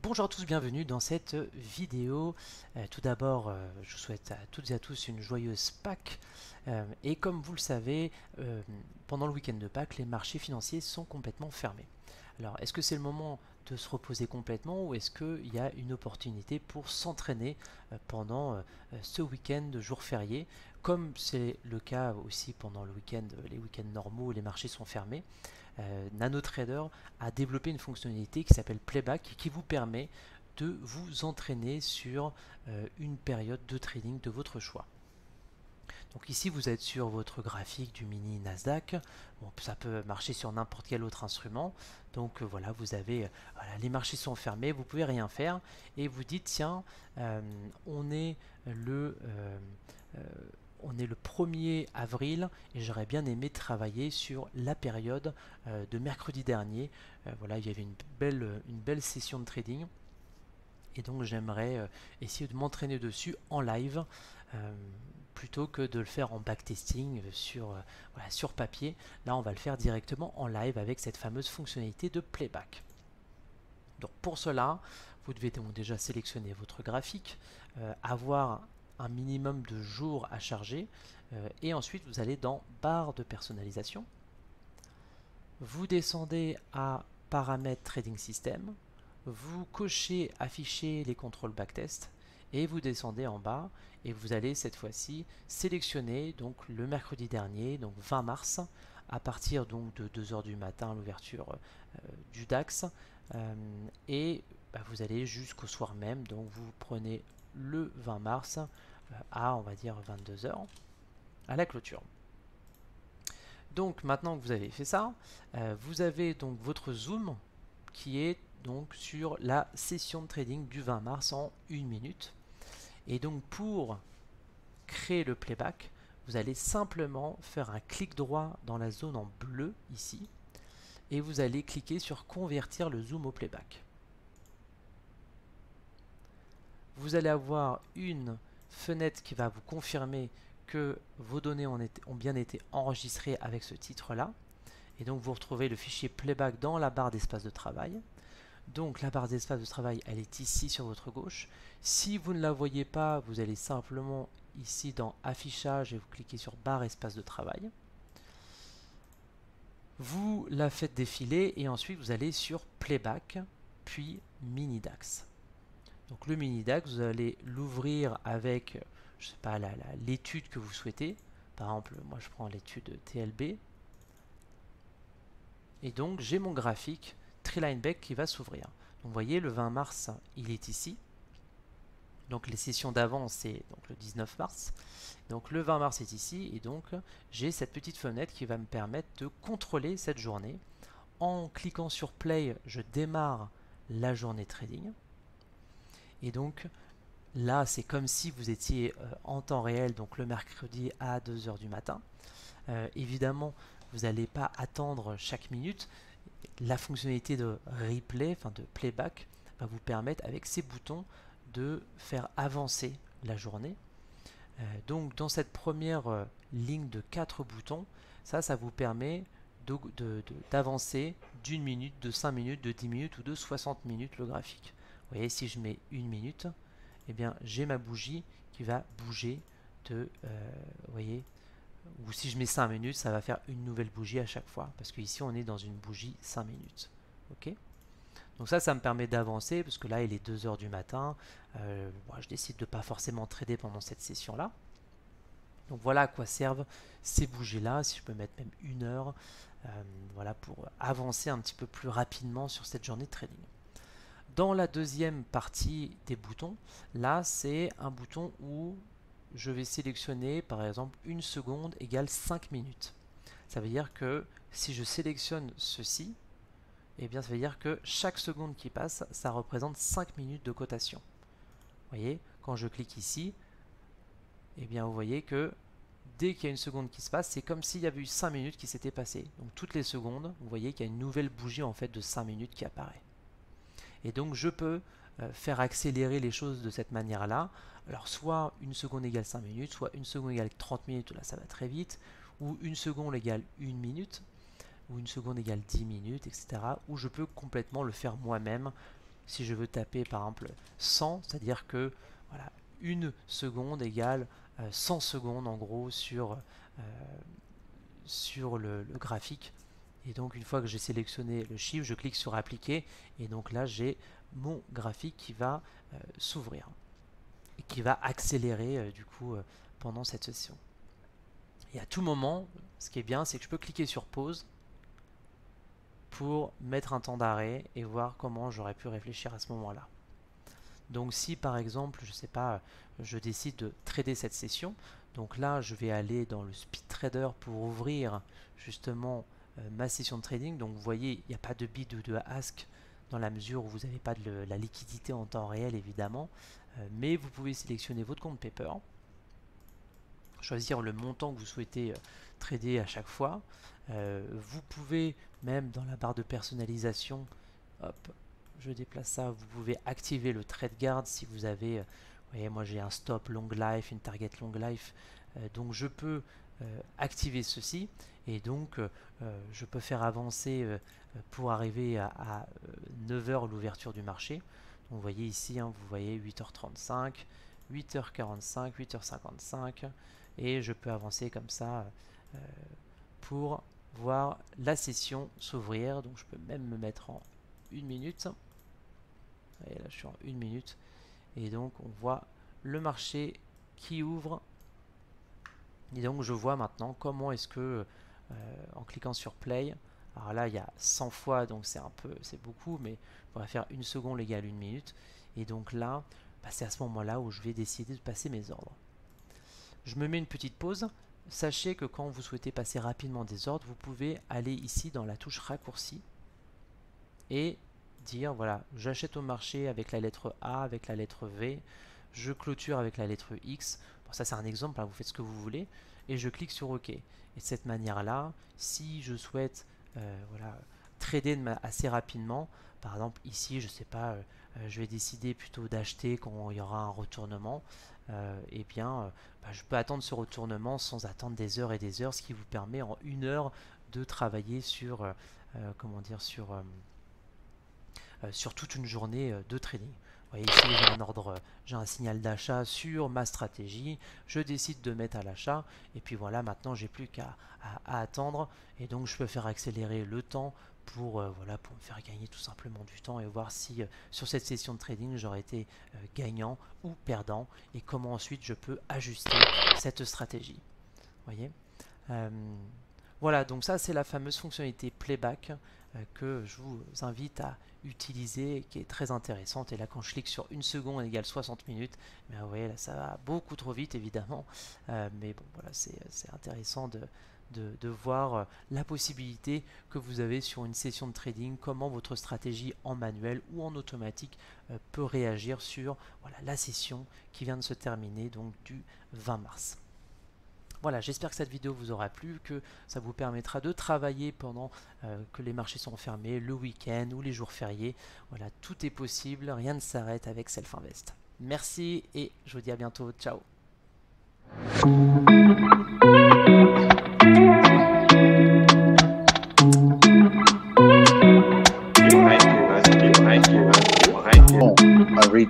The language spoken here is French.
Bonjour à tous, bienvenue dans cette vidéo. Tout d'abord, je vous souhaite à toutes et à tous une joyeuse Pâques. Et comme vous le savez, pendant le week-end de Pâques, les marchés financiers sont complètement fermés. Alors, est-ce que c'est le moment de se reposer complètement ou est-ce qu'il y a une opportunité pour s'entraîner pendant ce week-end de jour férié, comme c'est le cas aussi pendant le week-end, les week-ends normaux où les marchés sont fermés. NanoTrader a développé une fonctionnalité qui s'appelle Playback et qui vous permet de vous entraîner sur une période de trading de votre choix. Donc ici vous êtes sur votre graphique du mini Nasdaq. Bon, ça peut marcher sur n'importe quel autre instrument. Donc voilà, vous avez voilà, les marchés sont fermés, vous pouvez rien faire et vous dites tiens, on est le euh, on est le 1er avril et j'aurais bien aimé travailler sur la période de mercredi dernier. Voilà, il y avait une belle session de trading et donc j'aimerais essayer de m'entraîner dessus en live plutôt que de le faire en backtesting voilà, sur papier. Là, on va le faire directement en live avec cette fameuse fonctionnalité de playback. Donc pour cela, vous devez donc déjà sélectionner votre graphique, avoir un minimum de jours à charger et ensuite vous allez dans barre de personnalisation. Vous descendez à paramètres trading system, vous cochez afficher les contrôles backtest et vous descendez en bas et vous allez cette fois-ci sélectionner donc le mercredi dernier, donc 20 mars, à partir donc de 2 heures du matin, l'ouverture du DAX, et vous allez jusqu'au soir même, donc vous prenez le 20 mars à on va dire 22 heures à la clôture. Donc maintenant que vous avez fait ça, vous avez donc votre zoom qui est donc sur la session de trading du 20 mars en 1 minute. Et donc pour créer le playback, vous allez simplement faire un clic droit dans la zone en bleu ici et vous allez cliquer sur convertir le zoom au playback. Vous allez avoir une fenêtre qui va vous confirmer que vos données ont bien été enregistrées avec ce titre-là. Et donc vous retrouvez le fichier playback dans la barre d'espace de travail. Donc la barre d'espace de travail, elle est ici sur votre gauche. Si vous ne la voyez pas, vous allez simplement ici dans affichage et vous cliquez sur barre espace de travail. Vous la faites défiler et ensuite vous allez sur playback puis mini DAX. Donc le mini DAX, vous allez l'ouvrir avec, je sais pas, l'étude que vous souhaitez. Par exemple, moi je prends l'étude TLB. Et donc j'ai mon graphique Treeline Back qui va s'ouvrir. Donc vous voyez, le 20 mars, il est ici. Donc les sessions d'avant, c'est donc le 19 mars. Donc le 20 mars est ici. Et donc j'ai cette petite fenêtre qui va me permettre de contrôler cette journée. En cliquant sur Play, je démarre la journée trading. Et donc là, c'est comme si vous étiez en temps réel, donc le mercredi à 2 heures du matin. Évidemment, vous n'allez pas attendre chaque minute. La fonctionnalité de replay, enfin de playback, va vous permettre avec ces boutons de faire avancer la journée. Donc dans cette première ligne de 4 boutons, ça vous permet d'avancer d'1 minute, de 5 minutes, de 10 minutes ou de 60 minutes le graphique. Vous voyez, si je mets 1 minute, eh bien j'ai ma bougie qui va bouger de, vous voyez, ou si je mets 5 minutes, ça va faire une nouvelle bougie à chaque fois, parce qu'ici on est dans une bougie 5 minutes. Ok, donc ça me permet d'avancer, parce que là il est 2 heures du matin, je décide de ne pas forcément trader pendant cette session-là. Donc voilà à quoi servent ces bougies-là, si je peux mettre même 1 heure, voilà, pour avancer un petit peu plus rapidement sur cette journée de trading. Dans la deuxième partie des boutons, là c'est un bouton où je vais sélectionner par exemple 1 seconde égale 5 minutes. Ça veut dire que si je sélectionne ceci, eh bien ça veut dire que chaque seconde qui passe, ça représente 5 minutes de cotation. Vous voyez, quand je clique ici, eh bien vous voyez que dès qu'il y a une seconde qui se passe, c'est comme s'il y avait eu 5 minutes qui s'étaient passées. Donc toutes les secondes, vous voyez qu'il y a une nouvelle bougie en fait de 5 minutes qui apparaît. Et donc je peux faire accélérer les choses de cette manière-là. Alors soit 1 seconde égale 5 minutes, soit 1 seconde égale 30 minutes, là ça va très vite, ou 1 seconde égale 1 minute, ou 1 seconde égale 10 minutes, etc. Ou je peux complètement le faire moi-même si je veux taper par exemple 100, c'est-à-dire que voilà, 1 seconde égale 100 secondes en gros sur le graphique. Et donc une fois que j'ai sélectionné le chiffre, je clique sur appliquer et donc là j'ai mon graphique qui va s'ouvrir et qui va accélérer du coup pendant cette session. Et à tout moment, ce qui est bien, c'est que je peux cliquer sur pause pour mettre un temps d'arrêt et voir comment j'aurais pu réfléchir à ce moment-là. Donc si par exemple, je sais pas, je décide de trader cette session, donc là je vais aller dans le Speed Trader pour ouvrir justement ma session de trading. Donc vous voyez, il n'y a pas de bid ou de ask dans la mesure où vous n'avez pas de la liquidité en temps réel évidemment, mais vous pouvez sélectionner votre compte paper, choisir le montant que vous souhaitez trader à chaque fois. Vous pouvez même dans la barre de personnalisation, hop, je déplace ça, vous pouvez activer le trade guard si vous avez, vous voyez, moi j'ai un stop long life, une target long life, donc je peux activer ceci et donc je peux faire avancer pour arriver à 9h l'ouverture du marché. Donc, vous voyez ici, hein, vous voyez 8h35, 8h45, 8h55 et je peux avancer comme ça pour voir la session s'ouvrir. Donc je peux même me mettre en 1 minute. Et là je suis en 1 minute et donc on voit le marché qui ouvre et donc je vois maintenant comment est-ce que en cliquant sur play, alors là il y a 100 fois donc c'est beaucoup, mais on pourrait faire 1 seconde égale 1 minute et donc là bah, c'est à ce moment là où je vais décider de passer mes ordres. Je me mets une petite pause. Sachez que quand vous souhaitez passer rapidement des ordres, vous pouvez aller ici dans la touche raccourci et dire voilà, j'achète au marché avec la lettre A, avec la lettre V, je clôture avec la lettre X. Bon, ça c'est un exemple, hein, vous faites ce que vous voulez et je clique sur OK. Et de cette manière-là, si je souhaite voilà, trader assez rapidement, par exemple ici, je sais pas, je vais décider plutôt d'acheter quand il y aura un retournement, et bien bah, je peux attendre ce retournement sans attendre des heures et des heures, ce qui vous permet en 1 heure de travailler sur comment dire, sur toute une journée de trading. Vous voyez ici j'ai un ordre, j'ai un signal d'achat sur ma stratégie, je décide de mettre à l'achat et puis voilà, maintenant j'ai plus qu'à attendre et donc je peux faire accélérer le temps pour, voilà, pour me faire gagner tout simplement du temps et voir si sur cette session de trading j'aurais été gagnant ou perdant et comment ensuite je peux ajuster cette stratégie. Vous voyez, voilà, donc ça c'est la fameuse fonctionnalité playback que je vous invite à utiliser, qui est très intéressante. Et là quand je clique sur 1 seconde égale 60 minutes, mais vous voyez là ça va beaucoup trop vite évidemment, mais bon voilà, c'est intéressant de voir la possibilité que vous avez sur une session de trading, comment votre stratégie en manuel ou en automatique peut réagir sur voilà, la session qui vient de se terminer donc du 20 mars. Voilà, j'espère que cette vidéo vous aura plu, que ça vous permettra de travailler pendant que les marchés sont fermés, le week-end ou les jours fériés. Voilà, tout est possible, rien ne s'arrête avec Self-Invest. Merci et je vous dis à bientôt. Ciao. I read